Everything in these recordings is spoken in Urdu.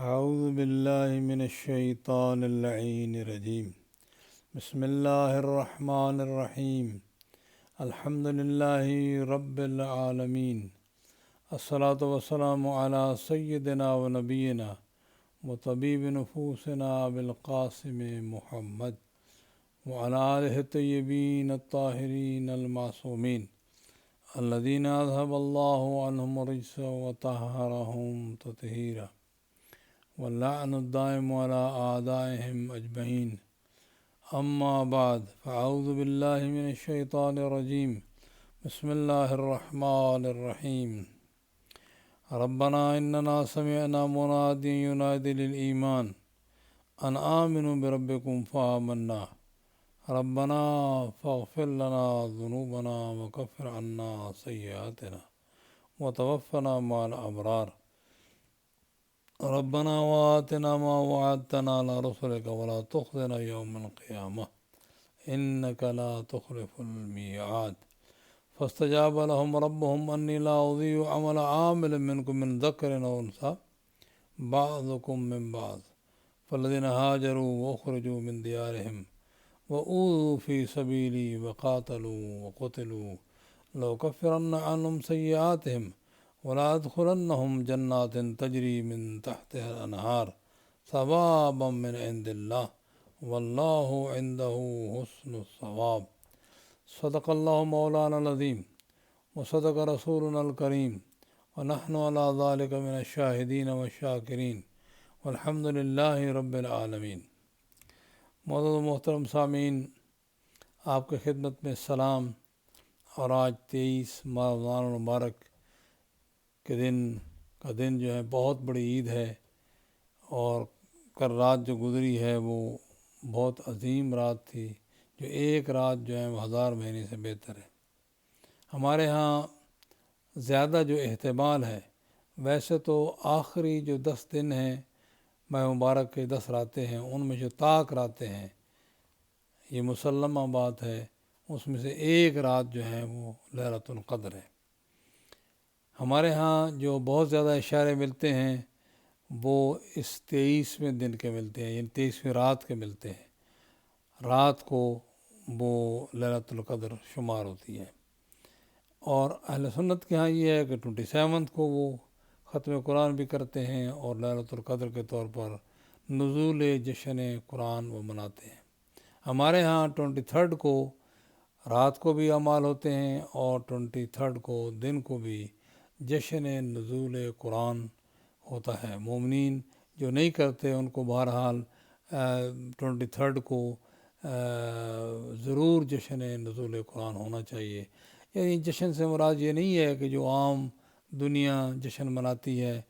اعوذ باللہ من الشیطان اللعین الرجیم بسم اللہ الرحمن الرحیم الحمد للہ رب العالمین الصلاة والسلام علی سیدنا و نبینا و طبیب نفوسنا بالقاسم محمد وعلی آلہ الطیبین الطاہرین المعصومین الذین اذهب اللہ عنہم الرجس وطہرہم تطہیرا واللعن الدائم على أعدائهم أجمعين أما بعد فأعوذ بالله من الشيطان الرجيم بسم الله الرحمن الرحيم ربنا إننا سمعنا مناديا ينادي للإيمان أن آمنوا بربكم فآمنا ربنا فاغفر لنا ذنوبنا وكفر عنا سيئاتنا وتوفنا مع الأبرار ربنا وآتنا ما وعدتنا على رسلك ولا تخزنا يوم القيامة إنك لا تخلف الميعاد فاستجاب لهم ربهم أني لا أضيع عمل عامل منكم من ذكر أو أنثى بعضكم من بعض فالذين هاجروا وأخرجوا من ديارهم وأوذوا في سبيلي وقاتلوا وقتلوا لأكفرن عنهم سيئاتهم ولا أدخلنهم جنات تجري من تحتها الأنهار ثوابا من عند الله والله عنده حسن الثواب صدق الله مولانا العظيم وصدق رسولنا الكريم ونحن على ذلك من الشاهدين والشاكرين والحمد لله رب العالمين۔ معزز و محترم سامعین، آپ کی خدمت میں سلام۔ اور آج 23 رمضان المبارک کے دن جو ہے بہت بڑی عید ہے، اور کل رات جو گزری ہے وہ بہت عظیم رات تھی، جو ایک رات جو ہے وہ 1000 مہینے سے بہتر ہے۔ ہمارے ہاں زیادہ جو احتمال ہے، ویسے تو آخری جو 10 دن ہیں ماہ مبارک کے 10 راتیں ہیں، ان میں جو طاق راتیں ہیں، یہ مسلمہ بات ہے، اس میں سے ایک رات جو ہے وہ لیلۃ القدر ہے۔ ہمارے ہاں جو بہت زیادہ اشارے ملتے ہیں وہ اس 23ویں دن کے ملتے ہیں، یعنی 23ویں رات کے ملتے ہیں، رات کو وہ لیلۃ القدر شمار ہوتی ہے۔ اور اہل سنت کے ہاں یہ ہے کہ 27 کو وہ ختم قرآن بھی کرتے ہیں، اور لیلۃ القدر کے طور پر نزول جشن قرآن وہ مناتے ہیں۔ ہمارے ہاں 23 کو رات کو بھی اعمال ہوتے ہیں، اور 23 کو دن کو بھی جشن نزول قرآن ہوتا ہے۔ مومنین جو نہیں کرتے ان کو بہرحال 23 کو ضرور جشن نزول قرآن ہونا چاہیے۔ یعنی جشن سے مراد یہ نہیں ہے کہ جو عام دنیا جشن مناتی ہے،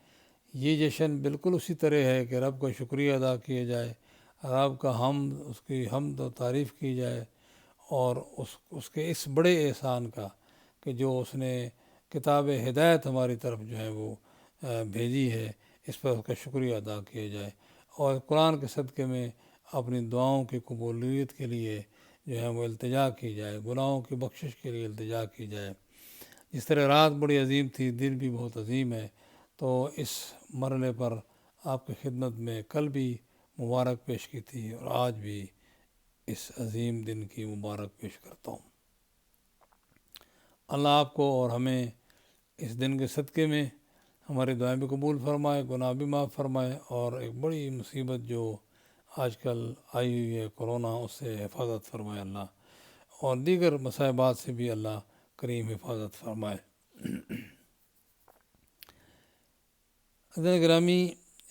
یہ جشن بالکل اسی طرح ہے کہ رب کا شکریہ ادا کیا جائے، رب کا اس کی حمد و تعریف کی جائے، اور اس کے اس بڑے احسان کا کہ جو اس نے کتاب ہدایت ہماری طرف جو ہے وہ بھیجی ہے، اس پر اس کا شکریہ ادا کیا جائے، اور قرآن کے صدقے میں اپنی دعاؤں کی قبولیت کے لیے جو ہے وہ التجا کی جائے، گناہوں کی بخشش کے لیے التجا کی جائے۔ جس طرح رات بڑی عظیم تھی، دن بھی بہت عظیم ہے، تو اس مرحلے پر آپ کی خدمت میں کل بھی مبارک پیش کی تھی، اور آج بھی اس عظیم دن کی مبارک پیش کرتا ہوں۔ اللہ آپ کو اور ہمیں اس دن کے صدقے میں ہماری دعائیں بھی قبول فرمائے، گناہ بھی معاف فرمائے، اور ایک بڑی مصیبت جو آج کل آئی ہوئی ہے کرونا، اس سے حفاظت فرمائے اللہ، اور دیگر مصائبات سے بھی اللہ کریم حفاظت فرمائے۔ حضرت گرامی،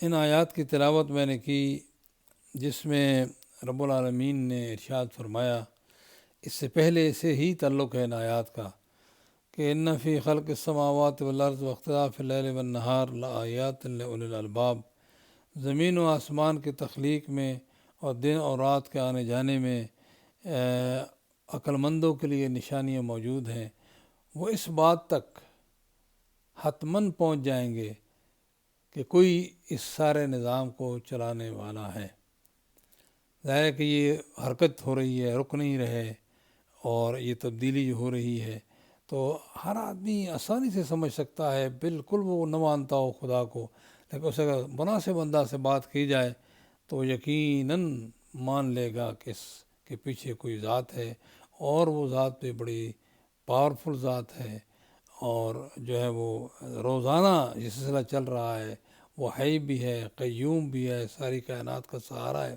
ان آیات کی تلاوت میں نے کی جس میں رب العالمین نے ارشاد فرمایا، اس سے پہلے سے ہی تعلق ہے ان آیات کا، کہ ان فی خلق السماوات والارض واختلاف اللیل والنہار لآیات لأولی الالباب، زمین و آسمان کی تخلیق میں اور دن اور رات کے آنے جانے میں عقل مندوں کے لیے نشانیاں موجود ہیں۔ وہ اس بات تک حتماً پہنچ جائیں گے کہ کوئی اس سارے نظام کو چلانے والا ہے۔ ظاہر ہے کہ یہ حرکت ہو رہی ہے، رک نہیں رہے، اور یہ تبدیلی جو ہو رہی ہے، تو ہر آدمی آسانی سے سمجھ سکتا ہے، بالکل وہ نہ مانتا ہو خدا کو، لیکن اسے اگر مناسب انداز سے بات کی جائے تو یقیناً مان لے گا کہ اس کے پیچھے کوئی ذات ہے، اور وہ ذات بھی بڑی پاورفل ذات ہے، اور جو ہے وہ روزانہ یہ سلسلہ چل رہا ہے، وہ حی بھی ہے، قیوم بھی ہے، ساری کائنات کا سہارا ہے۔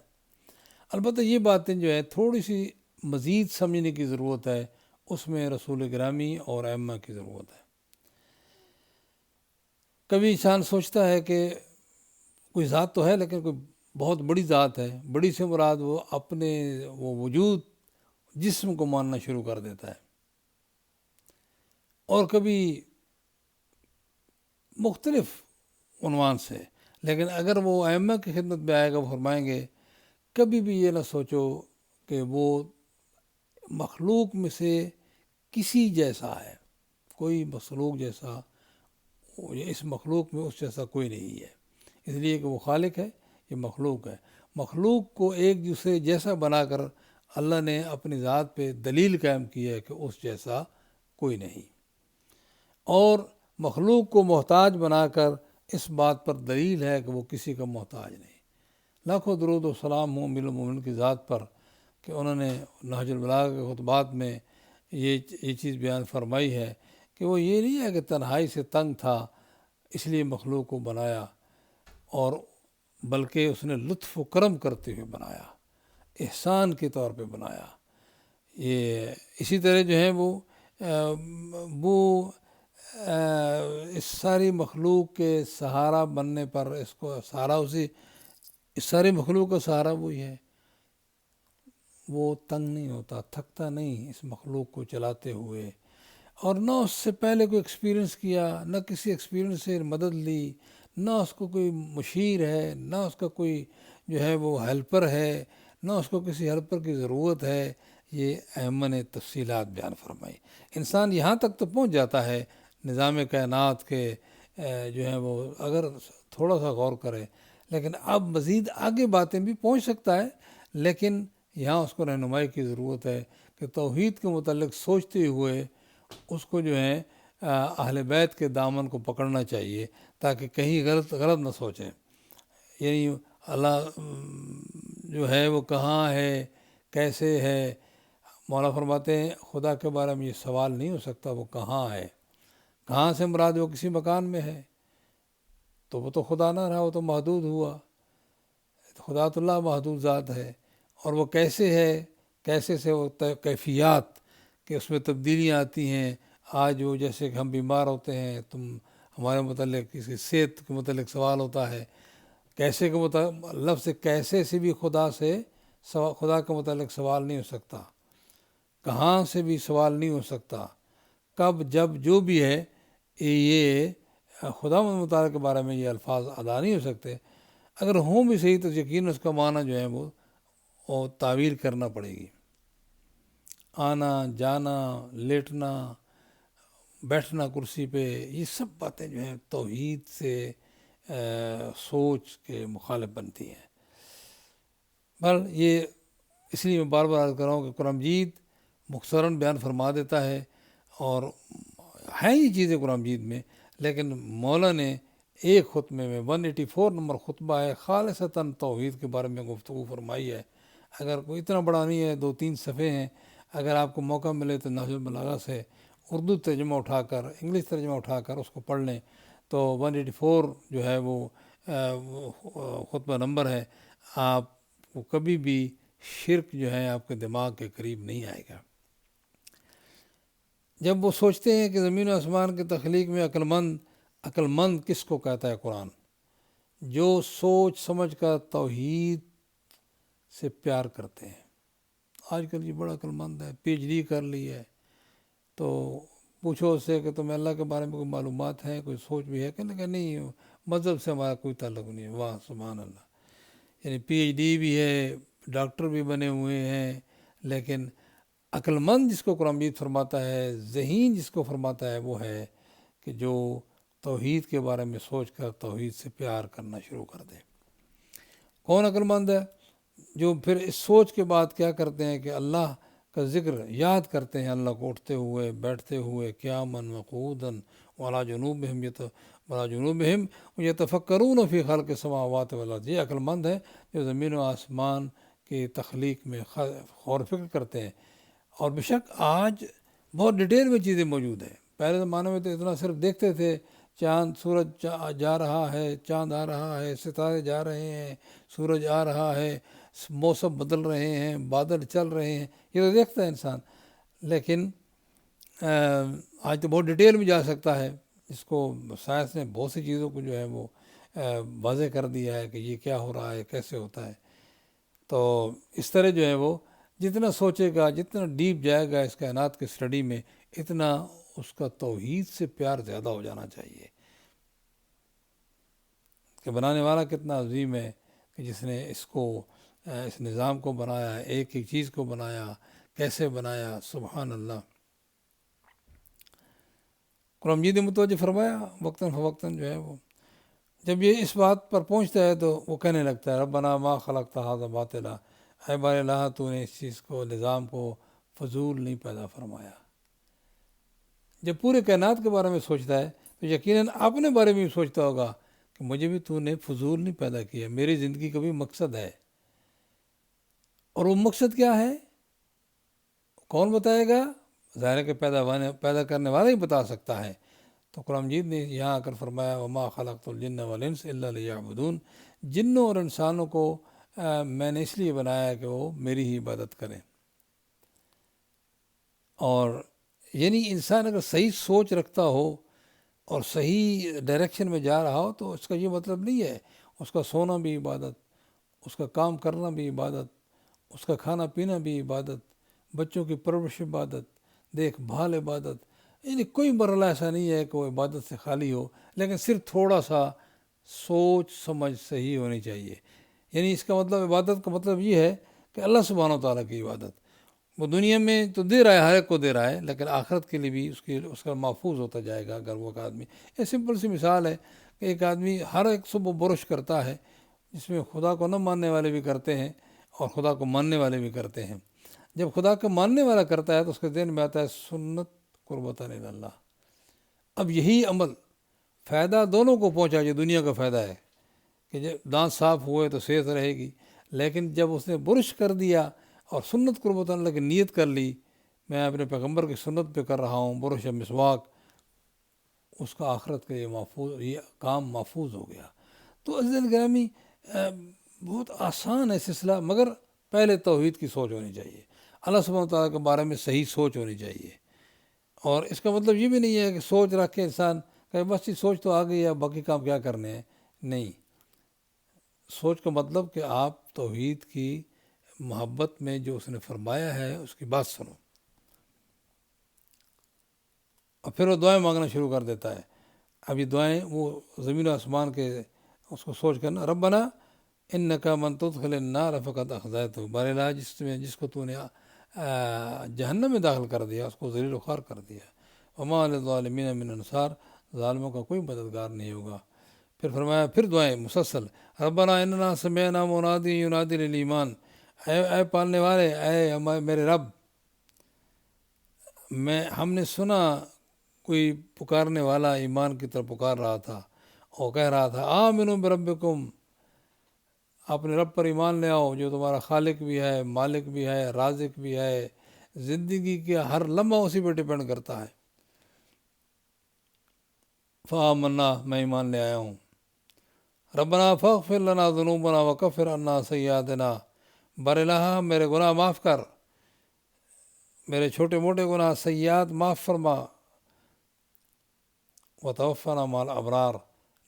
البتہ یہ باتیں جو ہے تھوڑی سی مزید سمجھنے کی ضرورت ہے، اس میں رسول گرامی اور ائمہ کی ضرورت ہے۔ کبھی انسان سوچتا ہے کہ کوئی ذات تو ہے لیکن کوئی بہت بڑی ذات ہے، بڑی سے مراد وہ اپنے وہ وجود جسم کو ماننا شروع کر دیتا ہے، اور کبھی مختلف عنوان سے، لیکن اگر وہ ائمہ کی خدمت میں آئے گا، وہ فرمائیں گے کبھی بھی یہ نہ سوچو کہ وہ مخلوق میں سے کسی جیسا ہے، کوئی مخلوق جیسا، اس مخلوق میں اس جیسا کوئی نہیں ہے، اس لیے کہ وہ خالق ہے، یہ مخلوق ہے۔ مخلوق کو ایک دوسرے جیسا بنا کر اللہ نے اپنی ذات پہ دلیل قائم کی ہے کہ اس جیسا کوئی نہیں، اور مخلوق کو محتاج بنا کر اس بات پر دلیل ہے کہ وہ کسی کا محتاج نہیں۔ لاکھوں درود و سلام ہوں بالمومن کی ذات پر کہ انہوں نے نہج البلاغہ کے خطبات میں یہ چیز بیان فرمائی ہے کہ وہ یہ نہیں ہے کہ تنہائی سے تنگ تھا اس لیے مخلوق کو بنایا، اور بلکہ اس نے لطف و کرم کرتے ہوئے بنایا، احسان کے طور پہ بنایا۔ یہ اسی طرح جو ہے وہ اس ساری مخلوق کے سہارا بننے پر اس کو سہارا اس ساری مخلوق کا سہارا وہی ہے، وہ تنگ نہیں ہوتا، تھکتا نہیں اس مخلوق کو چلاتے ہوئے، اور نہ اس سے پہلے کوئی ایکسپیرینس کیا، نہ کسی ایکسپیرینس سے مدد لی، نہ اس کو کوئی مشیر ہے، نہ اس کا کوئی جو ہے وہ ہیلپر ہے، نہ اس کو کسی ہیلپر کی ضرورت ہے۔ یہ ائمہ نے تفصیلات بیان فرمائی۔ انسان یہاں تک تو پہنچ جاتا ہے نظام کائنات کے جو ہے وہ اگر تھوڑا سا غور کرے، لیکن اب مزید آگے باتیں بھی پہنچ سکتا ہے، لیکن یہاں اس کو رہنمائی کی ضرورت ہے کہ توحید کے متعلق سوچتے ہوئے اس کو جو ہے اہل بیت کے دامن کو پکڑنا چاہیے تاکہ کہیں غلط نہ سوچیں۔ یعنی اللہ جو ہے وہ کہاں ہے، کیسے ہے، مولا فرماتے ہیں خدا کے بارے میں یہ سوال نہیں ہو سکتا وہ کہاں ہے۔ کہاں سے مراد وہ کسی مکان میں ہے تو وہ تو خدا نہ رہا، وہ تو محدود ہوا۔ خدا تو اللہ محدود ذات ہے، اور وہ کیسے ہے، کیسے سے وہ کیفیات کہ اس میں تبدیلیاں آتی ہیں۔ آج وہ جیسے کہ ہم بیمار ہوتے ہیں، ہمارے متعلق کسی صحت کے متعلق سوال ہوتا ہے، کیسے کے متعلق لفظ کیسے سے بھی خدا کے متعلق سوال نہیں ہو سکتا، کہاں سے بھی سوال نہیں ہو سکتا، کب جب جو بھی ہے یہ خدا متعلق کے بارے میں یہ الفاظ ادا نہیں ہو سکتے۔ اگر ہوں بھی صحیح تو یقین اس کا معنی جو ہے وہ تعویل کرنا پڑے گی۔ آنا جانا، لیٹنا، بیٹھنا کرسی پہ، یہ سب باتیں جو ہیں توحید سے سوچ کے مخالف بنتی ہیں۔ بہرحال یہ اس لیے میں بار بار عرض کر رہا ہوں کہ قرآن مجید مختصراً بیان فرما دیتا ہے، اور ہیں یہ چیزیں قرآن مجید میں، لیکن مولا نے ایک خطبے میں 184 نمبر خطبہ ہے خالصتاً توحید کے بارے میں گفتگو فرمائی ہے۔ اگر کوئی اتنا بڑا نہیں ہے، 2-3 صفحے ہیں، اگر آپ کو موقع ملے تو نہج البلاغہ سے اردو ترجمہ اٹھا کر، انگلش ترجمہ اٹھا کر اس کو پڑھ لیں تو 184 جو ہے وہ خطبہ نمبر ہے۔ آپ کو کبھی بھی شرک جو ہے آپ کے دماغ کے قریب نہیں آئے گا۔ جب وہ سوچتے ہیں کہ زمین و آسمان کی تخلیق میں عقل مند کس کو کہتا ہے قرآن؟ جو سوچ سمجھ کر توحید سے پیار کرتے ہیں۔ آج کل یہ بڑا عقل مند ہے، پی ایچ ڈی کر لی ہے، تو پوچھو اس سے کہ تمہیں اللہ کے بارے میں کوئی معلومات ہیں، کوئی سوچ بھی ہے کہ نہیں، مذہب سے ہمارا کوئی تعلق نہیں ہے۔ واہ سبحان اللہ، یعنی پی ایچ ڈی بھی ہے، ڈاکٹر بھی بنے ہوئے ہیں، لیکن عقل مند جس کو قرآن مجید فرماتا ہے، ذہین جس کو فرماتا ہے، وہ ہے کہ جو توحید کے بارے میں سوچ کر توحید سے پیار کرنا شروع کر دے۔ کون عقل مند ہے؟ جو پھر اس سوچ کے بعد کیا کرتے ہیں کہ اللہ کا ذکر یاد کرتے ہیں، اللہ کو اٹھتے ہوئے، بیٹھتے ہوئے، قیاماً وقعوداً وعلی جنوبہم ولا جنوبہم یتفکرون فی خلق السماوات والارض، یہ عقل مند ہے جو زمین و آسمان کی تخلیق میں غور و فکر کرتے ہیں۔ اور بے شک آج بہت ڈیٹیل میں چیزیں موجود ہیں۔ پہلے زمانے میں تو اتنا صرف دیکھتے تھے، چاند سورج جا رہا ہے، چاند آ رہا ہے، ستارے جا رہے ہیں، سورج آ رہا ہے، موسم بدل رہے ہیں، بادل چل رہے ہیں، یہ تو دیکھتا ہے انسان۔ لیکن آج تو بہت ڈیٹیل میں جا سکتا ہے، اس کو سائنس نے بہت سی چیزوں کو جو ہے وہ واضح کر دیا ہے کہ یہ کیا ہو رہا ہے، کیسے ہوتا ہے۔ تو اس طرح جو ہے وہ جتنا سوچے گا، جتنا ڈیپ جائے گا اس کائنات کے اسٹڈی میں، اتنا اس کا توحید سے پیار زیادہ ہو جانا چاہیے کہ بنانے والا کتنا عظیم ہے، کہ جس نے اس کو اس نظام کو بنایا، ایک ایک چیز کو بنایا، کیسے بنایا، سبحان اللہ۔ قرآن مجید نے متوجہ فرمایا وقتاً فوقتاً جو ہے وہ جب یہ اس بات پر پہنچتا ہے تو وہ کہنے لگتا ہے ربنا ما خلقت ھذا باطلا، اے بار الہ تو نے اس چیز کو، نظام کو فضول نہیں پیدا فرمایا۔ جب پورے کائنات کے بارے میں سوچتا ہے تو یقیناً اپنے بارے میں بھی سوچتا ہوگا کہ مجھے بھی تو نے فضول نہیں پیدا کیا، میری زندگی کا بھی مقصد ہے۔ اور وہ مقصد کیا ہے کون بتائے گا؟ ظاہر ہے کہ پیدا کرنے والا ہی بتا سکتا ہے۔ تو قرآن مجید نے یہاں آ کر فرمایا وما خلقت الجن والانس الا لیعبدون، جنوں اور انسانوں کو میں نے اس لیے بنایا کہ وہ میری ہی عبادت کریں۔ اور یعنی انسان اگر صحیح سوچ رکھتا ہو اور صحیح ڈائریکشن میں جا رہا ہو تو اس کا یہ مطلب نہیں ہے اس کا سونا بھی عبادت، اس کا کام کرنا بھی عبادت، اس کا کھانا پینا بھی عبادت، بچوں کی پرورش عبادت، دیکھ بھال عبادت، یعنی کوئی مرحلہ ایسا نہیں ہے کہ وہ عبادت سے خالی ہو، لیکن صرف تھوڑا سا سوچ سمجھ صحیح ہونی چاہیے۔ یعنی اس کا مطلب عبادت کا مطلب یہ ہے کہ اللہ سبحانہ و تعالیٰ کی عبادت وہ دنیا میں تو دے رہا ہے، ہر ایک کو دے رہا ہے، لیکن آخرت کے لیے بھی اس کا محفوظ ہوتا جائے گا۔ اگر وہ ایک آدمی، یہ سمپل سی مثال ہے کہ ایک آدمی ہر ایک صبح برش کرتا ہے، جس میں خدا کو نہ ماننے والے بھی کرتے ہیں اور خدا کو ماننے والے بھی کرتے ہیں۔ جب خدا کو ماننے والا کرتا ہے تو اس کے ذہن میں آتا ہے سنت قربتاً الی اللہ۔ اب یہی عمل فائدہ دونوں کو پہنچا، جو دنیا کا فائدہ ہے کہ جب دانت صاف ہوئے تو صحت رہے گی، لیکن جب اس نے برش کر دیا اور سنت قربتاً اللہ کی نیت کر لی، میں اپنے پیغمبر کی سنت پہ کر رہا ہوں برش مسواک، اس کا آخرت کا یہ کام محفوظ ہو گیا۔ تو عزیزان گرامی، بہت آسان ہے سلسلہ، مگر پہلے توحید کی سوچ ہونی چاہیے، اللہ سبحانہ تعالیٰ کے بارے میں صحیح سوچ ہونی چاہیے۔ اور اس کا مطلب یہ بھی نہیں ہے کہ سوچ رکھ کے انسان کہ بس یہ سوچ تو آ گئی ہے، باقی کام کیا کرنے ہیں، نہیں۔ سوچ کا مطلب کہ آپ توحید کی محبت میں جو اس نے فرمایا ہے اس کی بات سنو، اور پھر وہ دعائیں مانگنا شروع کر دیتا ہے۔ اب یہ دعائیں وہ زمین و آسمان کے اس کو سوچ کرنا، ربنا انک من تدخل النار فقد اخزیتہ، بار الہ جس کو تو نے جہنم میں داخل کر دیا اس کو ذلیل و خوار کر دیا، وما للظالمین من انصار، ظالموں کا کوئی مددگار نہیں ہوگا۔ پھر فرمایا، پھر دعائیں مسلسل، ربنا اننا سمعنا منادی ینادی للایمان، اے پالنے والے، اے میرے رب، ہم نے سنا کوئی پکارنے والا ایمان کی طرف پکار رہا تھا اور کہہ رہا تھا آمنوا بربکم، اپنے رب پر ایمان لے آؤ جو تمہارا خالق بھی ہے، مالک بھی ہے، رازق بھی ہے، زندگی کے ہر لمحہ اسی پہ ڈپینڈ کرتا ہے۔ فآمنا، میں ایمان لے آیا ہوں۔ ربنا فاغفر لنا ذنوبنا وکفر عنا سیئاتنا، بر الہ میرے گناہ معاف کر، میرے چھوٹے موٹے گناہ، سیئات معاف فرما، وتوفنا مع الابرار،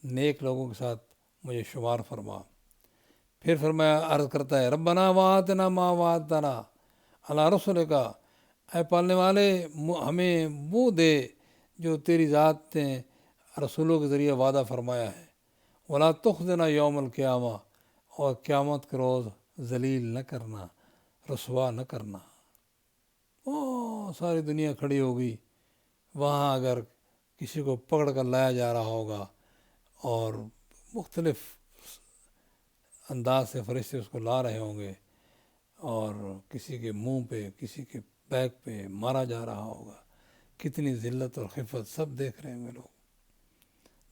نیک لوگوں کے ساتھ مجھے شمار فرما۔ پھر فرمایا، عرض کرتا ہے ربنا وآتنا ما وعدتنا علی رسلک، اے پالنے والے ہمیں وہ دے جو تیری ذات نے رسولوں کے ذریعے وعدہ فرمایا ہے، ولا تخزنا یوم القیامہ، اور قیامت کے روز ذلیل نہ کرنا، رسوا نہ کرنا۔ ساری دنیا کھڑی ہوگی، وہاں اگر کسی کو پکڑ کر لایا جا رہا ہوگا اور مختلف انداز سے فرشتے اس کو لا رہے ہوں گے، اور کسی کے منہ پہ، کسی کے بیک پہ مارا جا رہا ہوگا، کتنی ذلت اور خفت سب دیکھ رہے ہوں گے لوگ۔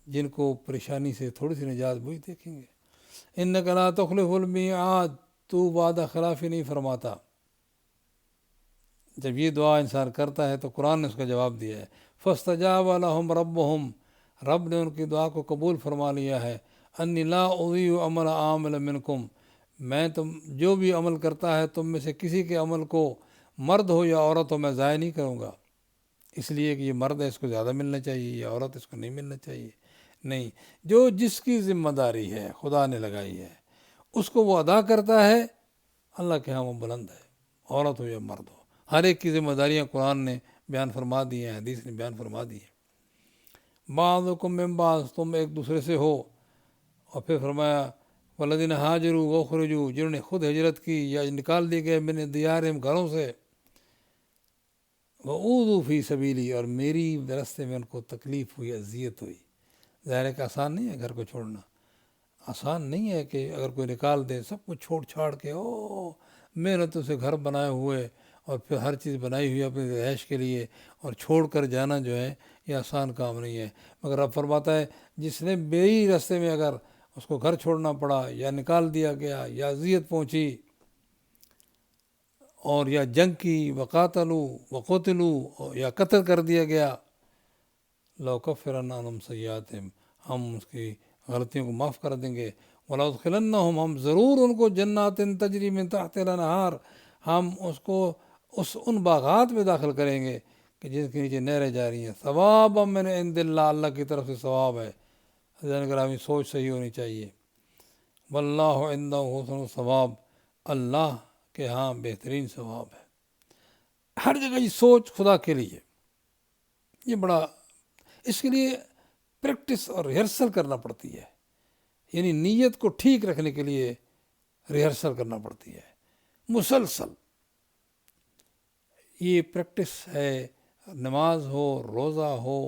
جن کو پریشانی سے تھوڑی سی نجات وہی دیکھیں گے۔ انک لا تخلف المیعاد، تو وعدہ خلافی نہیں فرماتا۔ جب یہ دعا انسان کرتا ہے تو قرآن نے اس کا جواب دیا ہے، فاستجاب لهم ربهم، رب نے ان کی دعا کو قبول فرما لیا ہے، انی لا اضیع عمل عامل منکم، میں جو بھی عمل کرتا ہے تم میں سے کسی کے عمل کو، مرد ہو یا عورت ہو، میں ضائع نہیں کروں گا، اس لیے کہ یہ مرد ہے اس کو زیادہ ملنا چاہیے، یا عورت اس کو نہیں ملنا چاہیے، نہیں، جو جس کی ذمہ داری ہے خدا نے لگائی ہے اس کو وہ ادا کرتا ہے، اللہ کے ہاں وہ بلند ہے، عورت ہو یا مرد ہو، ہر ایک کی ذمہ داریاں قرآن نے بیان فرما دی ہیں، حدیث نے بیان فرما دی ہیں۔ بعضکم من بعض، تم ایک دوسرے سے ہو، اور پھر فرمایا والذین ہاجروا واخرجوا، جنہوں نے خود ہجرت کی یا نکال دیے گئے من دیارہم، گھروں سے، وَأُوذُوا فِي سَبِيلِي، اور میری راستے میں ان کو تکلیف ہوئی، اذیت ہوئی۔ ظاہر ہے کہ آسان نہیں ہے گھر کو چھوڑنا، آسان نہیں ہے کہ اگر کوئی نکال دے سب کچھ چھوڑ چھاڑ کے، محنتوں سے گھر بنائے ہوئے اور پھر ہر چیز بنائی ہوئی اپنی رہائش کے لیے، اور چھوڑ کر جانا جو ہے یہ آسان کام نہیں ہے۔ مگر اب فرماتا ہے جس نے میری راستے میں اگر اس کو گھر چھوڑنا پڑا، یا نکال دیا گیا، یا اذیت پہنچی، اور یا جنگ کی، وقاتلوا وقتلوا، یا قتل کر دیا گیا، لَأُكَفِّرَنَّ عَنْهُمْ سَيِّئَاتِهِمْ، ہم اس کی غلطیوں کو معاف کر دیں گے، وَلَأُدْخِلَنَّهُمْ، ہم ضرور ان کو جنات تجری من تحتها الانہار، ہم اس کو ان باغات میں داخل کریں گے کہ جن کے نیچے نہریں جا رہی ہیں، ثوابا من عند اللہ، اللہ کی طرف سے ثواب ہے۔ حضرت گرامی سوچ صحیح ہونی چاہیے۔ واللہ عنده حسن الثواب، اللہ کے ہاں بہترین ثواب ہے۔ ہر جگہ یہ سوچ خدا کے لیے، یہ بڑا، اس کے لیے پریکٹس اور ریہرسل کرنا پڑتی ہے، یعنی نیت کو ٹھیک رکھنے کے لیے ریہرسل کرنا پڑتی ہے مسلسل۔ یہ پریکٹس ہے، نماز ہو، روزہ ہو،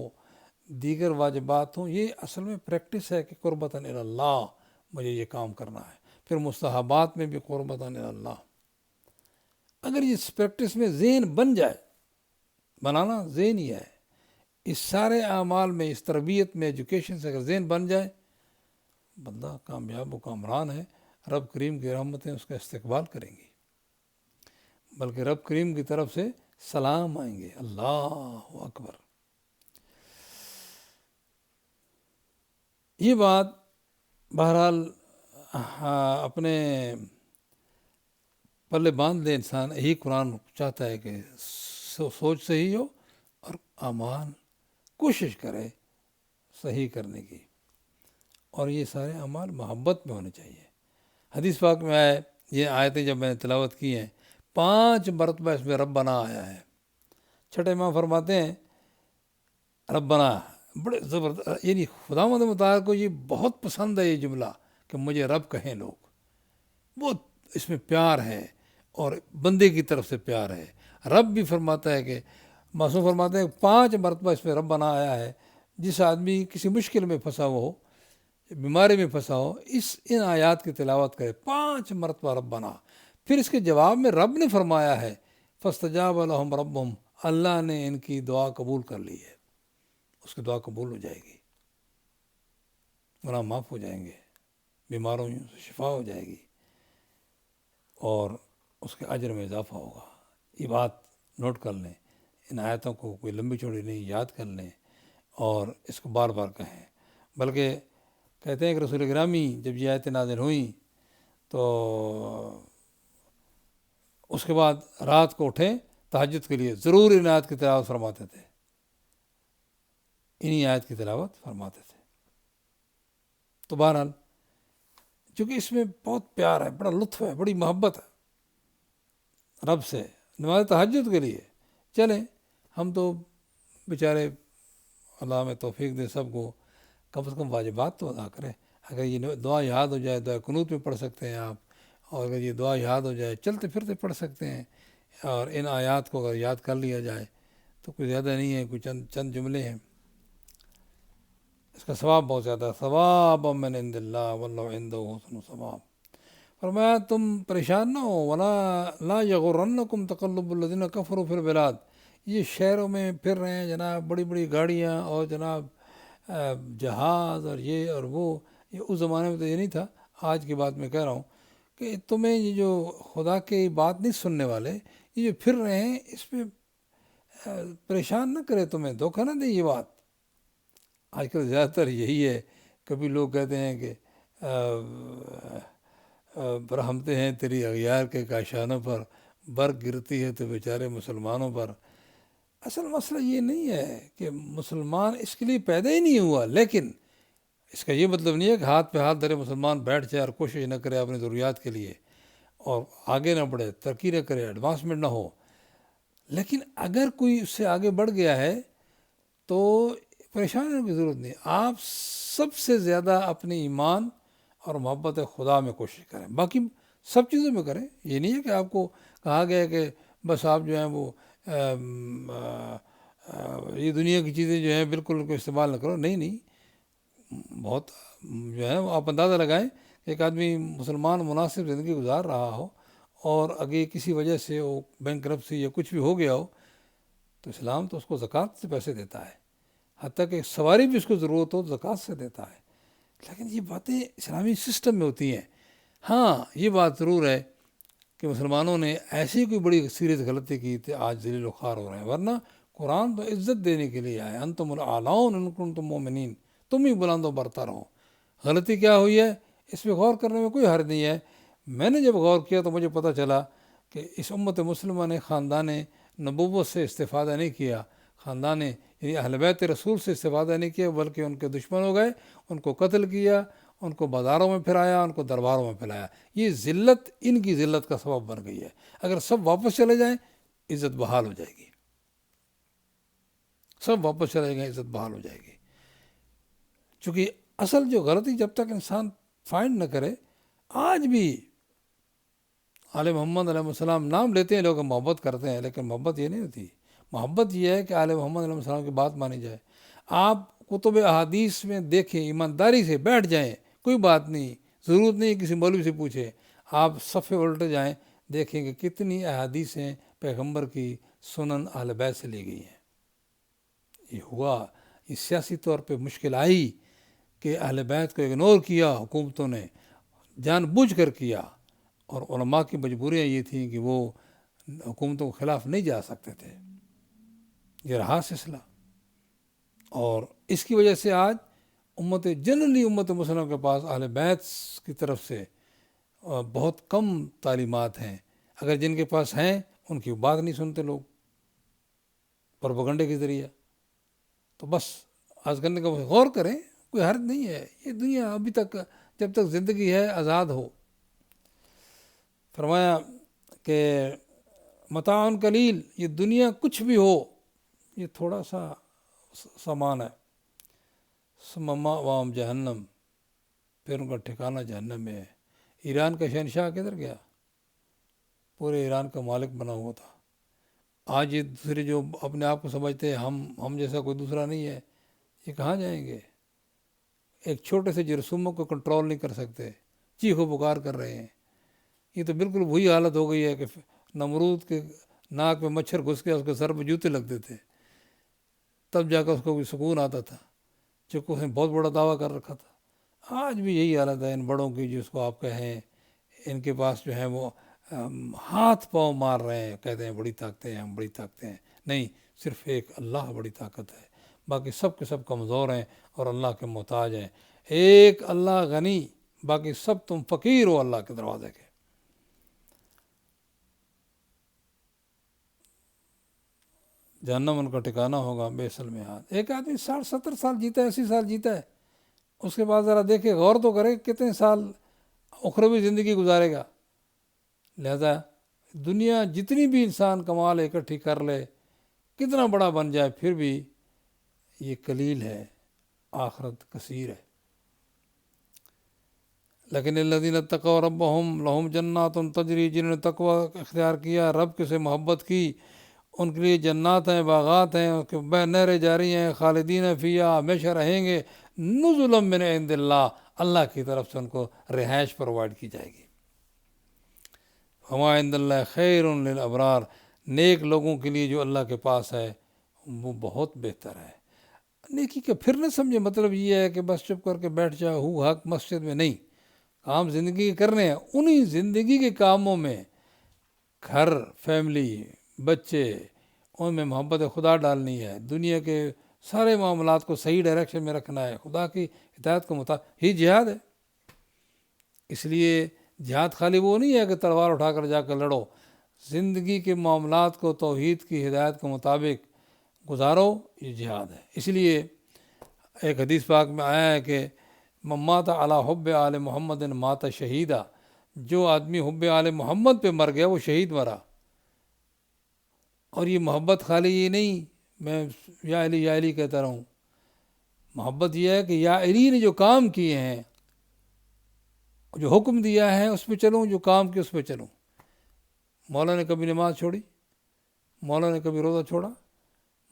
دیگر واجبات ہوں، یہ اصل میں پریکٹس ہے کہ قربتاً الی اللہ مجھے یہ کام کرنا ہے۔ پھر مستحبات میں بھی قربتاً الی اللہ۔ اگر اس پریکٹس میں ذہن بن جائے، بنانا ذہن ہی ہے، اس سارے اعمال میں، اس تربیت میں، ایجوکیشن سے اگر ذہن بن جائے، بندہ کامیاب و کامران ہے، رب کریم کی رحمتیں اس کا استقبال کریں گی، بلکہ رب کریم کی طرف سے سلام آئیں گے، اللہ اکبر۔ یہ بات بہرحال اپنے پلے باندھ لے انسان، یہی قرآن چاہتا ہے کہ سوچ صحیح ہو اور اعمال کوشش کرے صحیح کرنے کی، اور یہ سارے اعمال محبت میں ہونے چاہیے۔ حدیث پاک میں آئے، یہ آیتیں جب میں نے تلاوت کی ہیں، 5 مرتبہ اس میں ربنا آیا ہے۔ چھٹے امام فرماتے ہیں ربنا، بڑے زبردست، یعنی خداوند متعال کو یہ بہت پسند ہے یہ جملہ کہ مجھے رب کہیں لوگ، بہت اس میں پیار ہے، اور بندے کی طرف سے پیار ہے۔ رب بھی فرماتا ہے کہ معصوم فرماتے ہیں 5 مرتبہ اس میں ربنا آیا ہے۔ جس آدمی کسی مشکل میں پھنسا ہوا ہو، بیماری میں پھنسا ہو، ان آیات کی تلاوت کرے 5 مرتبہ ربنا۔ پھر اس کے جواب میں رب نے فرمایا ہے فاستجاب لهم ربهم، اللہ نے ان کی دعا قبول کر لی ہے، اس کی دعا قبول ہو جائے گی، گناہ معاف ہو جائیں گے، بیماروں سے شفا ہو جائے گی، اور اس کے اجر میں اضافہ ہوگا۔ یہ بات نوٹ کر لیں، ان آیتوں کو کوئی لمبی چوڑی نہیں، یاد کر لیں اور اس کو بار بار کہیں۔ بلکہ کہتے ہیں کہ رسول گرامی جب یہ آیتیں نازل ہوئیں تو اس کے بعد رات کو اٹھیں تہجد کے لیے، ضرور ان آیت کی تلاوت فرماتے تھے، انہی آیت کی تلاوت فرماتے تھے۔ تو بہرحال چونکہ اس میں بہت پیار ہے، بڑا لطف ہے، بڑی محبت ہے رب سے، نماز تہجد کے لیے چلیں ہم تو بیچارے، اللہ میں توفیق دے سب کو، کم سے کم واجبات تو ادا کریں۔ اگر یہ دعا یاد ہو جائے، دعا قنوت میں پڑھ سکتے ہیں آپ، اور اگر یہ دعا یاد ہو جائے چلتے پھرتے پڑھ سکتے ہیں، اور ان آیات کو اگر یاد کر لیا جائے تو کوئی زیادہ نہیں ہے، کوئی چند جملے ہیں، اس کا ثواب بہت زیادہ ہے۔ ثواب من عند اللہ واللہ عنده حسن ثواب۔ فرمایا تم پریشان نہ ہو، ولا لا یغرنکم تقلب الذین کفروا فی البلاد، یہ شہروں میں پھر رہے ہیں جناب، بڑی بڑی گاڑیاں اور جناب جہاز اور یہ اور وہ، یہ اس زمانے میں تو یہ نہیں تھا. آج کی بات میں کہہ رہا ہوں کہ تمہیں یہ جو خدا کی بات نہیں سننے والے، یہ جو پھر رہے ہیں، اس پہ پریشان نہ کرے، تمہیں دھوکہ نہ دے یہ بات. آج کل زیادہ تر یہی ہے. کبھی لوگ کہتے ہیں کہ برہمتے ہیں تیری اغیار کے کاشانوں پر، برق گرتی ہے تو بیچارے مسلمانوں پر. اصل مسئلہ یہ نہیں ہے کہ مسلمان اس کے لیے پیدا ہی نہیں ہوا، لیکن اس کا یہ مطلب نہیں ہے کہ ہاتھ پہ ہاتھ دھرے مسلمان بیٹھ جائے اور کوشش نہ کرے اپنی ضروریات کے لیے اور آگے نہ بڑھے، ترقی نہ کرے، ایڈوانسمنٹ نہ ہو. لیکن اگر کوئی اس سے آگے بڑھ گیا ہے تو پریشان ہونے کی ضرورت نہیں. آپ سب سے زیادہ اپنے ایمان اور محبت خدا میں کوشش کریں، باقی سب چیزوں میں کریں. یہ نہیں ہے کہ آپ کو کہا گیا ہے کہ بس آپ جو ہیں وہ یہ دنیا کی چیزیں جو ہیں بالکل کو استعمال نہ کرو. نہیں، بہت جو ہے آپ اندازہ لگائیں کہ ایک آدمی مسلمان مناسب زندگی گزار رہا ہو اور اگر کسی وجہ سے وہ بینک کرپسی یا کچھ بھی ہو گیا ہو تو اسلام تو اس کو زکوٰۃ سے پیسے دیتا ہے، حتیٰ کہ سواری بھی اس کو ضرورت ہو تو زکوٰۃ سے دیتا ہے. لیکن یہ باتیں اسلامی سسٹم میں ہوتی ہیں. ہاں یہ بات ضرور ہے کہ مسلمانوں نے ایسی کوئی بڑی سیریس غلطی کی تھی آج ذلیل و خوار ہو رہے ہیں، ورنہ قرآن تو عزت دینے کے لیے آئے. انتم الاعلون ان کنتم مومنین، تم ہی بلند و برتر ہو. غلطی کیا ہوئی ہے اس پہ غور کرنے میں کوئی حرج نہیں ہے. میں نے جب غور کیا تو مجھے پتہ چلا کہ اس امت مسلمہ نے خاندان نبوت سے استفادہ نہیں کیا، خاندان یعنی اہل بیت رسول سے استفادہ نہیں کیا، بلکہ ان کے دشمن ہو گئے، ان کو قتل کیا، ان کو بازاروں میں پھرایا، ان کو درباروں میں پھیلایا. یہ ذلت ان کی ذلت کا سبب بن گئی ہے. اگر سب واپس چلے جائیں عزت بحال ہو جائے گی، سب واپس چلے گئے عزت بحال ہو جائے گی. چونکہ اصل جو غلطی جب تک انسان فائنڈ نہ کرے، آج بھی آل محمد علیہ السلام نام لیتے ہیں، لوگ محبت کرتے ہیں، لیکن محبت یہ نہیں ہوتی. محبت یہ ہے کہ آل محمد علیہ السلام کی بات مانی جائے. آپ کتب احادیث میں دیکھیں، ایمانداری سے بیٹھ جائیں، کوئی بات نہیں، ضرورت نہیں کسی مولوی سے پوچھیں. آپ صفحے الٹے جائیں، دیکھیں کہ کتنی احادیثیں پیغمبر کی سنن اہل بیت سے لی گئی ہیں. یہ ہوا، یہ سیاسی طور پہ مشکل آئی کہ اہل بیت کو اگنور کیا حکومتوں نے، جان بوجھ کر کیا، اور علماء کی مجبوریاں یہ تھیں کہ وہ حکومتوں کے خلاف نہیں جا سکتے تھے. یہ رہا سلسلہ، اور اس کی وجہ سے آج جنرلی امت مسلمہ کے پاس اہل بیت کی طرف سے بہت کم تعلیمات ہیں. اگر جن کے پاس ہیں ان کی بات نہیں سنتے لوگ، پروپیگنڈے کے ذریعہ. تو بس آج کرنے کا غور کریں، کوئی حرج نہیں ہے. یہ دنیا ابھی تک جب تک زندگی ہے آزاد ہو. فرمایا کہ متاع قلیل، یہ دنیا کچھ بھی ہو یہ تھوڑا سا سامان ہے. ثم مأواہم جہنم، پھر ان کا ٹھکانہ جہنم میں ہے. ایران کا شہنشاہ کدھر گیا؟ پورے ایران کا مالک بنا ہوا تھا. آج یہ دوسرے جو اپنے آپ کو سمجھتے ہیں ہم جیسا کوئی دوسرا نہیں ہے، یہ کہاں جائیں گے؟ ایک چھوٹے سے جرثوموں کو کنٹرول نہیں کر سکتے، چیخ و پکار کر رہے ہیں. یہ تو بالکل وہی حالت ہو گئی ہے کہ نمرود کے ناک میں مچھر گھس کے اس کے سر پہ جوتے لگتے تھے، تب جا کر اس کو کوئی سکون آتا تھا، چونکہ اس نے بہت بڑا دعویٰ کر رکھا تھا. آج بھی یہی حالت ہے ان بڑوں کی، جس کو آپ کہیں ان کے پاس جو ہے وہ ہاتھ پاؤں مار رہے ہیں، کہتے ہیں بڑی طاقتیں ہیں، ہم بڑی طاقتیں ہیں. نہیں، صرف ایک اللہ بڑی طاقت ہے، باقی سب کے سب کمزور ہیں اور اللہ کے محتاج ہیں. ایک اللہ غنی، باقی سب تم فقیر ہو اللہ کے دروازے کے. جہنم ان کا ٹھکانہ ہوگا بئس المہاد. ایک آدمی 60-70 سال جیتا ہے، 80 سال جیتا ہے، اس کے بعد ذرا دیکھے، غور تو کرے کتنے سال اخروی زندگی گزارے گا. لہذا دنیا جتنی بھی انسان کمال اکٹھی کر لے، کتنا بڑا بن جائے، پھر بھی یہ قلیل ہے، آخرت کثیر ہے. لیکن الذین اتقوا ربہم لہم جنات تجری، جنہوں نے تقوی اختیار کیا، رب کے سے محبت کی، ان کے لیے جنات ہیں، باغات ہیں، نہریں جاری ہیں، خالدین فیہا، ہمیشہ رہیں گے. نزلا من عند اللہ، اللہ کی طرف سے ان کو رہائش پرووائڈ کی جائے گی. وما عند اللہ خیر للابرار، نیک لوگوں کے لیے جو اللہ کے پاس ہے وہ بہت بہتر ہے. نیکی کا پھر نہ سمجھے مطلب یہ ہے کہ بس چپ کر کے بیٹھ جاؤ ہو حق مسجد میں، نہیں، کام زندگی کے کرنے ہیں، انہی زندگی کے کاموں میں گھر، فیملی، بچے، ان میں محبت خدا ڈالنی ہے، دنیا کے سارے معاملات کو صحیح ڈائریکشن میں رکھنا ہے، خدا کی ہدایت کے مطابق، ہی جہاد ہے۔ اس لیے جہاد خالی وہ نہیں ہے کہ تلوار اٹھا کر جا کر لڑو، زندگی کے معاملات کو توحید کی ہدایت کے مطابق گزارو، یہ جہاد ہے۔ اس لیے ایک حدیث پاک میں آیا ہے کہ من مات علی حب آل محمد مات شہیدہ، جو آدمی حب آل محمد پہ مر گیا وہ شہید مرا۔ اور یہ محبت خالی یہ نہیں میں یا علی کہتا رہوں، محبت یہ ہے کہ یا علی نے جو کام کیے ہیں، جو حکم دیا ہے اس پہ چلوں، جو کام کیا اس پہ چلوں۔ مولا نے کبھی نماز چھوڑی، مولا نے کبھی روزہ چھوڑا،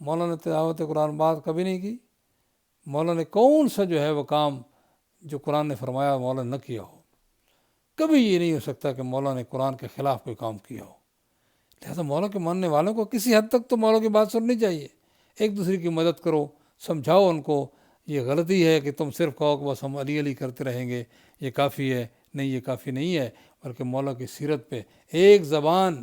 مولا نے تلاوت قرآن بات کبھی نہیں کی، مولا نے کون سا جو ہے وہ کام جو قرآن نے فرمایا مولا نے نہ کیا ہو۔ کبھی یہ نہیں ہو سکتا کہ مولا نے قرآن کے خلاف کوئی کام کیا ہو۔ لہٰذا مولا کے ماننے والوں کو کسی حد تک تو مولا کی بات سننی چاہیے، ایک دوسرے کی مدد کرو، سمجھاؤ ان کو یہ غلطی ہے کہ تم صرف کہو کہ بس ہم علی علی کرتے رہیں گے، یہ کافی ہے، نہیں یہ کافی نہیں ہے، بلکہ مولا کی سیرت پہ ایک زبان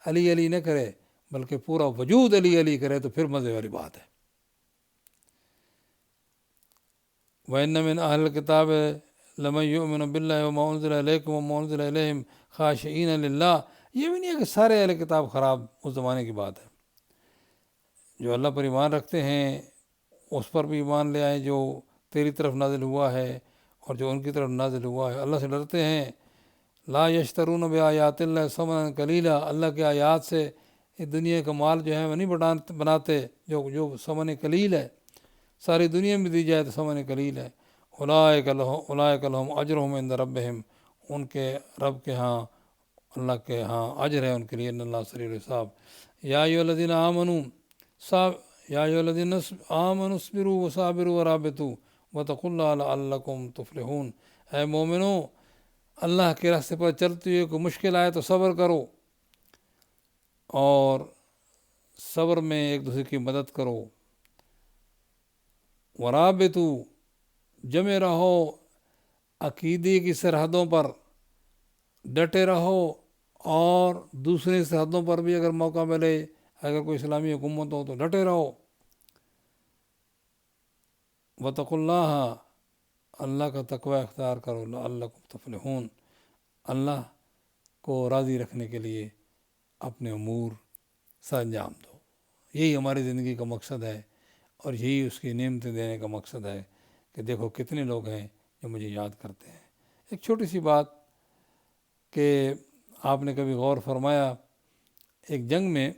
علی علی نہ کرے بلکہ پورا وجود علی علی کرے تو پھر مزے والی بات ہے۔ وَإِنَّ مِنْ أَهْلِ الْكِتَابِ لَمَن يُؤْمِنُ بِاللَّهِ وَمَا أُنزِلَ إِلَيْكُمْ وَمَا أُنزِلَ إِلَيْهِمْ خَاشِعِينَ لِلَّهِ۔ یہ بھی نہیں ہے کہ سارے اہل کتاب خراب، اس زمانے کی بات ہے۔ جو اللہ پر ایمان رکھتے ہیں اس پر بھی ایمان لے آئیں جو تیری طرف نازل ہوا ہے اور جو ان کی طرف نازل ہوا ہے، اللہ سے ڈرتے ہیں۔ لا یشترون بآیات اللہ ثمنا قلیلا، اللہ کے آیات سے اس دنیا کا مال جو ہے وہ نہیں بناتے، جو ثمن قلیل ہے، ساری دنیا میں دی جائے تو ثمن قلیل ہے۔ اولئک لہم اجرہم عند ربہم، ان کے رب کے ہاں، اللہ کے ہاں اجر ہے ان کے لیے، ان اللہ سریع الحساب۔ یا ایھا الذین آمنوا اصبروا وصابروا ورابطوا واتقوا اللہ لعلکم تفلحون۔ اے مومنو، اللہ کے راستے پر چلتے ہوئے کوئی مشکل آئے تو صبر کرو، اور صبر میں ایک دوسرے کی مدد کرو۔ ورابطوا، جمے رہو عقیدے کی سرحدوں پر، ڈٹے رہو، اور دوسرے سرحدوں پر بھی اگر موقع ملے، اگر کوئی اسلامی حکومت ہو تو ڈٹے رہو۔ واتقوا اللہ، اللہ کا تقوی اختیار کرو، لعلکم تفلحون، اللہ کو راضی رکھنے کے لیے اپنے امور سر انجام دو۔ یہی ہماری زندگی کا مقصد ہے، اور یہی اس کی نعمتیں دینے کا مقصد ہے کہ دیکھو کتنے لوگ ہیں جو مجھے یاد کرتے ہیں۔ ایک چھوٹی سی بات کہ آپ نے کبھی غور فرمایا، ایک جنگ میں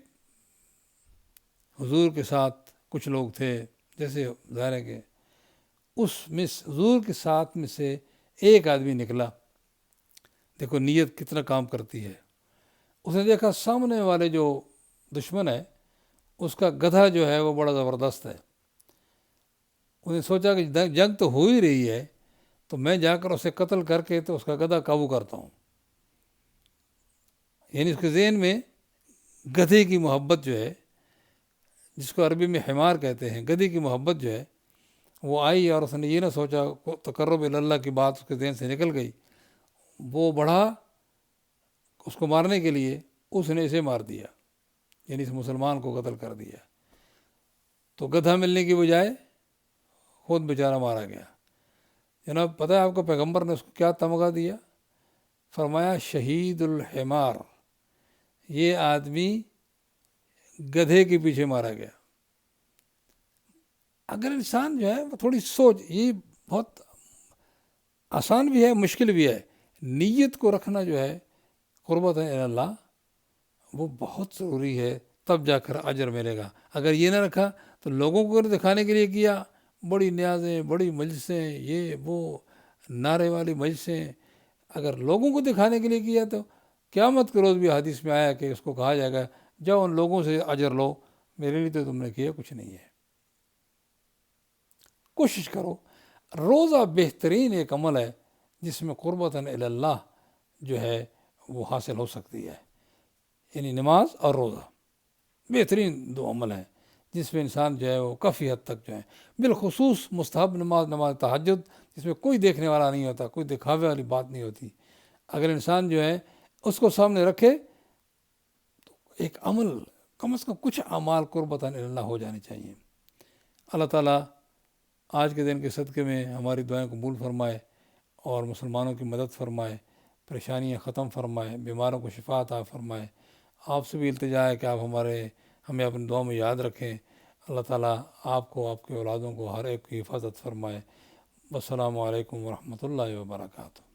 حضور کے ساتھ کچھ لوگ تھے، جیسے ظاہر ہے کہ اس میں حضور کے ساتھ میں سے ایک آدمی نکلا، دیکھو نیت کتنا کام کرتی ہے۔ اس نے دیکھا سامنے والے جو دشمن ہے اس کا گدھا جو ہے وہ بڑا زبردست ہے۔ اس نے سوچا کہ جنگ تو ہو ہی رہی ہے تو میں جا کر اسے قتل کر کے تو اس کا گدھا قابو کرتا ہوں۔ یعنی اس کے ذہن میں گدھے کی محبت جو ہے، جس کو عربی میں حمار کہتے ہیں، گدھے کی محبت جو ہے وہ آئی، اور اس نے یہ نہ سوچا، تقرب اللہ کی بات اس کے ذہن سے نکل گئی، وہ بڑھا اس کو مارنے کے لیے، اس نے اسے مار دیا، یعنی اس مسلمان کو قتل کر دیا۔ تو گدھا ملنے کی بجائے خود بیچارہ مارا گیا۔ جناب پتہ ہے آپ کو پیغمبر نے اس کو کیا تمغہ دیا؟ فرمایا شہید الحمار، یہ آدمی گدھے کے پیچھے مارا گیا۔ اگر انسان جو ہے وہ تھوڑی سوچ، یہ بہت آسان بھی ہے مشکل بھی ہے، نیت کو رکھنا جو ہے قربت اللہ، وہ بہت ضروری ہے، تب جا کر اجر ملے گا۔ اگر یہ نہ رکھا تو لوگوں کو دکھانے کے لیے کیا، بڑی نیازیں، بڑی مجلسیں، یہ وہ نعرے والی مجلسیں، اگر لوگوں کو دکھانے کے لیے کیا تو قیامت کے روز بھی حدیث میں آیا کہ اس کو کہا جائے گا جاؤ ان لوگوں سے اجر لو، میرے لیے تو تم نے کیا کچھ نہیں ہے۔ کوشش کرو، روزہ بہترین ایک عمل ہے جس میں قربتاً اللہ جو ہے وہ حاصل ہو سکتی ہے، یعنی نماز اور روزہ بہترین دو عمل ہیں جس میں انسان جو ہے وہ کافی حد تک جو ہے بالخصوص مستحب نماز، نماز تہجد، جس میں کوئی دیکھنے والا نہیں ہوتا، کوئی دکھاوے والی بات نہیں ہوتی، اگر انسان جو ہے اس کو سامنے رکھے تو ایک عمل کم از کم کچھ اعمال قربت اللہ ہو جانے چاہیے۔ اللہ تعالیٰ آج کے دن کے صدقے میں ہماری دعائیں قبول فرمائے اور مسلمانوں کی مدد فرمائے، پریشانیاں ختم فرمائے، بیماروں کو شفا عطا فرمائے۔ آپ سے بھی التجا ہے کہ آپ ہمیں اپنی دعاؤں میں یاد رکھیں۔ اللہ تعالیٰ آپ کو، آپ کے اولادوں کو، ہر ایک کی حفاظت فرمائے۔ السلام علیکم ورحمۃ اللہ وبرکاتہ۔